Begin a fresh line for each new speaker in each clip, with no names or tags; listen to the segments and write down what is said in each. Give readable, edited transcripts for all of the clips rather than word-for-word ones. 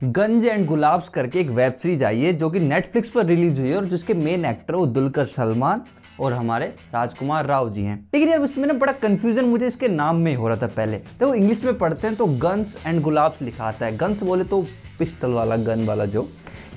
गंज and Gulaabs करके एक web series आई है जो कि नेटफ्लिक्स पर रिलीज हुई है और जिसके मेन एक्टर वो दुलकर सलमान और हमारे राजकुमार राव जी हैं। लेकिन यार इसमें ना बड़ा कंफ्यूजन मुझे इसके नाम में ही हो रहा था। पहले तो इंग्लिश में पढ़ते हैं तो गन्स एंड गुलाब्स लिखा आता है, गन्स बोले तो पिस्टल वाला, गन वाला जो।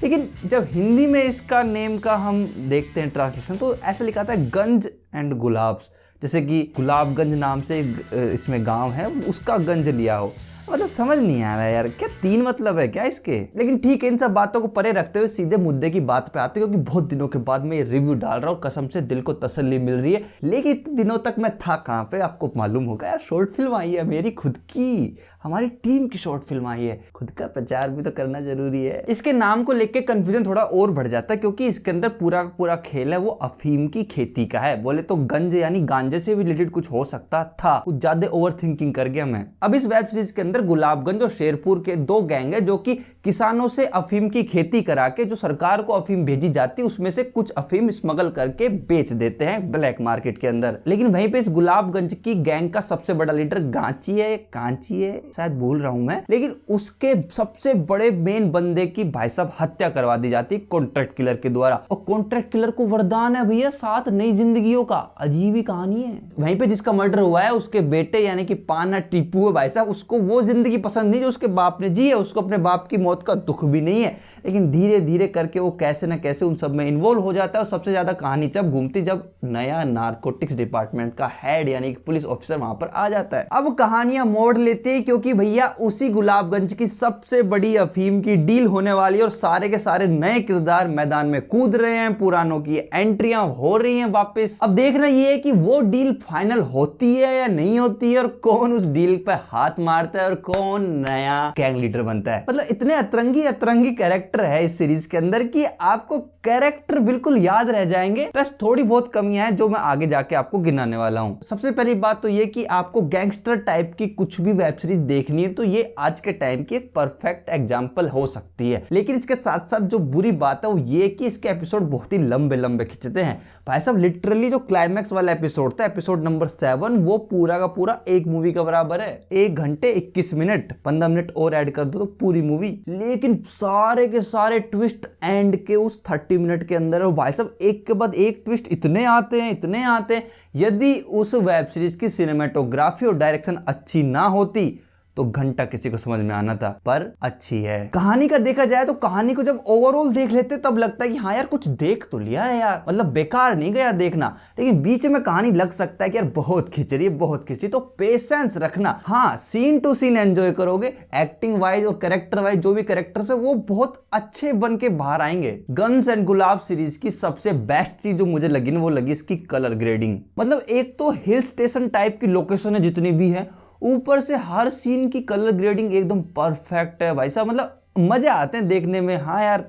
लेकिन जब हिंदी में इसका नेम का हम देखते हैं ट्रांसलेशन तो ऐसा लिखा था गंज एंड गुलाब्स, जैसे कि गुलाबगंज नाम से इसमें गांव है उसका गंज लिया हो। मतलब समझ नहीं आ रहा है यार, क्या तीन मतलब है क्या इसके। लेकिन ठीक है, इन सब बातों को परे रखते हुए सीधे मुद्दे की बात पे आते हैं, क्योंकि बहुत दिनों के बाद मैं ये रिव्यू डाल रहा हूँ। कसम से दिल को तसल्ली मिल रही है। लेकिन इतने दिनों तक मैं था कहाँ पे, आपको मालूम होगा यार। शॉर्ट फिल्म आई है मेरी खुद की, हमारी टीम की शॉर्ट फिल्म आई है। खुद का प्रचार भी तो करना जरूरी है। इसके नाम को लेके कंफ्यूजन थोड़ा और बढ़ जाता है, क्योंकि इसके अंदर पूरा पूरा खेल है वो अफीम की खेती का है। बोले तो गंज यानी गांजे से भी रिलेटेड कुछ हो सकता था, कुछ ज्यादा ओवर थिंकिंग कर गया मैं। अब इस वेब सीरीज के अंदर गुलाबगंज और शेरपुर के दो गैंग है जो कि किसानों से अफीम की खेती करा के जो सरकार को अफीम भेजी जाती है उसमें से कुछ अफीम स्मगल करके बेच देते हैं ब्लैक मार्केट के अंदर। लेकिन वहीं पे इस गुलाबगंज की गैंग का सबसे बड़ा लीडर गांची है, कांची है, शायद भूल रहा हूं मैं। लेकिन उसके सबसे बड़े मेन बंदे की भाई साहब हत्या करवा दी जाती है कॉन्ट्रैक्ट किलर के द्वारा। और कॉन्ट्रैक्ट किलर को वरदान है भैया 7 नई जिंदगियों का। अजीब ही कहानी है। वहीं पे जिसका मर्डर हुआ है उसके बेटे यानी कि पाना टीपू है भाई साहब, उसको वो जिंदगी पसंद नहीं जो उसके बाप ने जी है। उसको अपने बाप की मौत का दुख भी नहीं है। लेकिन धीरे धीरे करके वो कैसे ना कैसे उन सब में इन्वॉल्व हो जाता है। और सबसे ज्यादा कहानी जब घूमती जब नया नारकोटिक्स डिपार्टमेंट का हेड यानी कि पुलिस ऑफिसर वहां पर आ जाता है। अब कहानियां मोड़ लेती है, क्योंकि भैया उसी गुलाबगंज की सबसे बड़ी अफीम की डील होने वाली है और सारे के सारे नए किरदार मैदान में कूद रहे हैं। पुरानों की एंट्रियां हो रही हैं वापस। अब देखना ये है कि वो डील फाइनल होती है या नहीं होती है, और कौन उस डील पे हाथ मारता है और कौन नया गैंग लीडर बनता है। मतलब इतने अतरंगी अतरंगी कैरेक्टर है इस सीरीज के अंदर कि आपको कैरेक्टर बिल्कुल याद रह जाएंगे। बस थोड़ी बहुत कमियां हैं जो मैं आगे जाके आपको गिनाने वाला हूं। सबसे पहली बात तो ये कि आपको गैंगस्टर टाइप की कुछ भी वेब सीरीज देखनी है तो ये आज के टाइम की एक परफेक्ट एग्जांपल हो सकती है। लेकिन इसके साथ साथ जो बुरी बात है वो ये कि इसके एपिसोड बहुत ही लंबे लंबे खिंचते हैं भाई साहब। लिटरली जो क्लाइमैक्स वाला एपिसोड था, एपिसोड नंबर 7, वो पूरा का पूरा एक मूवी का बराबर है। 1 घंटे 21 मिनट, 15 मिनट और ऐड कर दो तो पूरी मूवी। लेकिन सारे के सारे ट्विस्ट एंड के उस 30 मिनट के अंदर भाई साहब एक के बाद एक ट्विस्ट इतने आते हैं, इतने आते हैं। यदि उस वेब सीरीज की सिनेमेटोग्राफी और डायरेक्शन अच्छी ना होती तो घंटा किसी को समझ में आना था, पर अच्छी है। कहानी का देखा जाए तो कहानी को जब ओवरऑल देख लेते तब लगता है कि हाँ यार कुछ देख तो लिया है यार, मतलब बेकार नहीं गया देखना। लेकिन बीच में कहानी लग सकता है कि यार बहुत खिंच रही है, बहुत खिंची, तो पेशेंस रखना। हाँ, सीन टू सीन एंजॉय करोगे। एक्टिंग वाइज और कैरेक्टर वाइज जो भी कैरेक्टर्स है वो बहुत अच्छे बन के बाहर आएंगे। गन्स एंड गुलाब सीरीज की सबसे बेस्ट चीज जो मुझे लगी ना वो लगी इसकी कलर ग्रेडिंग। मतलब एक तो हिल स्टेशन टाइप की लोकेशन है जितनी भी है, ऊपर से हर सीन की कलर ग्रेडिंग एकदम परफेक्ट है भाई साहब। मतलब मजे आते हैं देखने में। हाँ यार,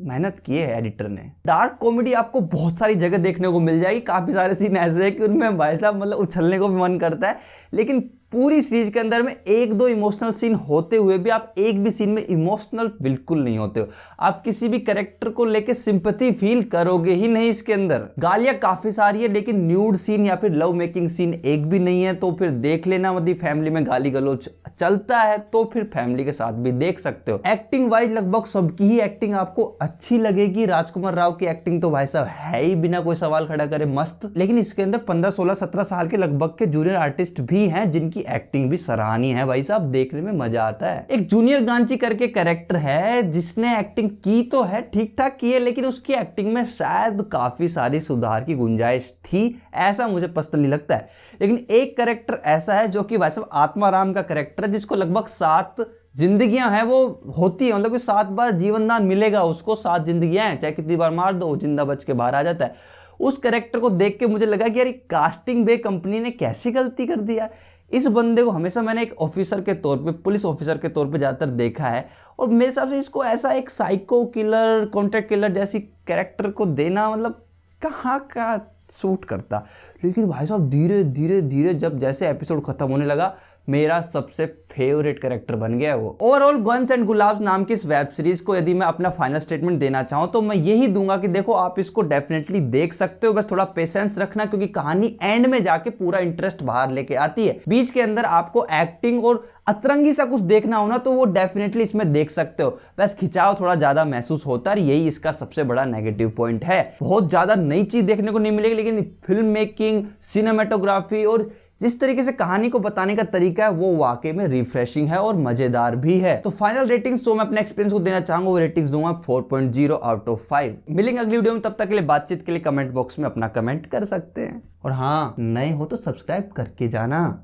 मेहनत की है एडिटर ने। डार्क कॉमेडी आपको बहुत सारी जगह देखने को मिल जाएगी। काफी सारे सीन ऐसे हैं कि उनमें भाई साहब मतलब उछलने को भी मन करता है। लेकिन पूरी सीरीज के अंदर में 1-2 इमोशनल सीन होते हुए भी आप एक भी सीन में इमोशनल बिल्कुल नहीं होते हो। आप किसी भी कैरेक्टर को लेके सिंपैथी फील करोगे ही नहीं। इसके अंदर गालियां काफी सारी है लेकिन न्यूड सीन या फिर लव मेकिंग सीन एक भी नहीं है, तो फिर देख लेना। मतलब फैमिली में गाली गलौज चलता है तो फिर फैमिली के साथ भी देख सकते हो। एक्टिंग वाइज लगभग सबकी ही एक्टिंग आपको अच्छी लगेगी। राजकुमार राव की एक्टिंग तो भाई साहब है ही, बिना कोई सवाल खड़ा करे मस्त। लेकिन इसके अंदर 15, 16, 17 साल के लगभग के जूनियर आर्टिस्ट भी हैं जिनकी एक्टिंग भी सराहनीय है भाई साहब, देखने में मजा आता है। एक जूनियर गांची करके कैरेक्टर है जिसने एक्टिंग की तो है, ठीक ठाक की है, लेकिन उसकी एक्टिंग में शायद काफी सारी सुधार की गुंजाइश थी, ऐसा मुझे पर्सनली लगता है। लेकिन एक कैरेक्टर ऐसा है जो कि भाई साहब आत्माराम का कैरेक्टर है, जिसको लगभग 7 जिंदगियां हैं वो होती है। मतलब कि 7 बार जीवन दान मिलेगा उसको। 7 जिंदगियां हैं, चाहे कितनी बार मार दो जिंदा बच के बाहर आ जाता है। उस कैरेक्टर को देख के मुझे लगा कि यार कास्टिंग बे कंपनी ने कैसी गलती कर दी यार। इस बंदे को हमेशा मैंने एक ऑफिसर के तौर पे, पुलिस ऑफिसर के तौर पे ज़्यादातर देखा है, और मेरे हिसाब से इसको ऐसा एक साइको किलर, कॉन्ट्रैक्ट किलर जैसी कैरेक्टर को देना मतलब कहाँ का सूट करता। लेकिन भाई साहब धीरे धीरे धीरे जब जैसे एपिसोड खत्म होने लगा मेरा सबसे फेवरेट कैरेक्टर बन गया है वो। ओवरऑल गन्स एंड गुलाब्स नाम की इस वेब सीरीज को यदि मैं अपना फाइनल स्टेटमेंट देना चाहूं तो मैं यही दूंगा कि देखो आप इसको डेफिनेटली देख सकते हो, बस थोड़ा पेशेंस रखना क्योंकि कहानी एंड में जाके पूरा इंटरेस्ट बाहर लेके आती है। बीच के अंदर आपको एक्टिंग और अतरंगी सा कुछ देखना हो ना तो वो डेफिनेटली इसमें देख सकते हो, बस खिंचाव थोड़ा ज्यादा महसूस होता है, यही इसका सबसे बड़ा नेगेटिव पॉइंट है। बहुत ज्यादा नई चीज देखने को नहीं मिलेगी, लेकिन फिल्म मेकिंग, सिनेमेटोग्राफी और जिस तरीके से कहानी को बताने का तरीका है वो वाकई में रिफ्रेशिंग है और मजेदार भी है। तो फाइनल रेटिंग सो मैं अपने एक्सपीरियंस को देना चाहूंगा, वो रेटिंग्स दूंगा 4.0 आउट ऑफ 5। मिलेंगे अगली वीडियो में, तब तक के लिए बातचीत के लिए कमेंट बॉक्स में अपना कमेंट कर सकते हैं। और हाँ, नए हो तो सब्सक्राइब करके जाना।